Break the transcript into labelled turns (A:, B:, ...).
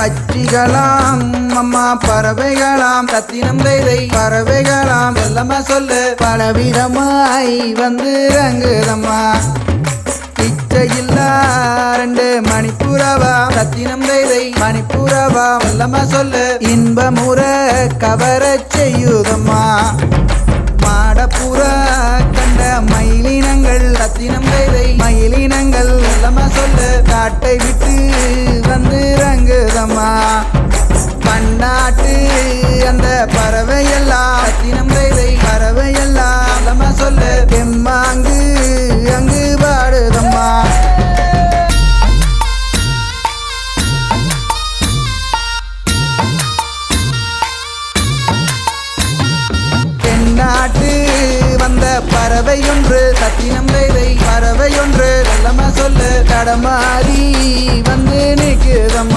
A: பச்சிகளாம் அம்மா பறவைகளாம் ரத்தினம் தைதை பறவைகளாம் செல்லம்மா சொல்லு பலவிதமாய் வந்து ரங்குதம்மா இச்சையில்லா ரெண்டு மணிப்புறவா ரத்தினம் தைதை மணிப்புறவா செல்லம்மா சொல்லு இன்பமுற கவரச் செய்யுதம்மா மாடப்புற கண்ட மயிலினங்கள் ரத்தினம் தைதை மயிலினங்கள் செல்லம்மா சொல்லு காட்டை விட்டு வந்து ரங்குதம்மா பன்னாட்டு அந்த பறவையெல்லாம் ரத்தினம் தைதை பறவையெல்லாம் செல்லம்மா சொல்லு எம்மாங்கு அங்கு பாடுதம்மா தென்னாட்டு வந்த பறவையொன்று ரத்தினம் தைதை பறவையொன்று செல்லம்மா சொல்லு கடமாறி வந்து நிற்குதம்மா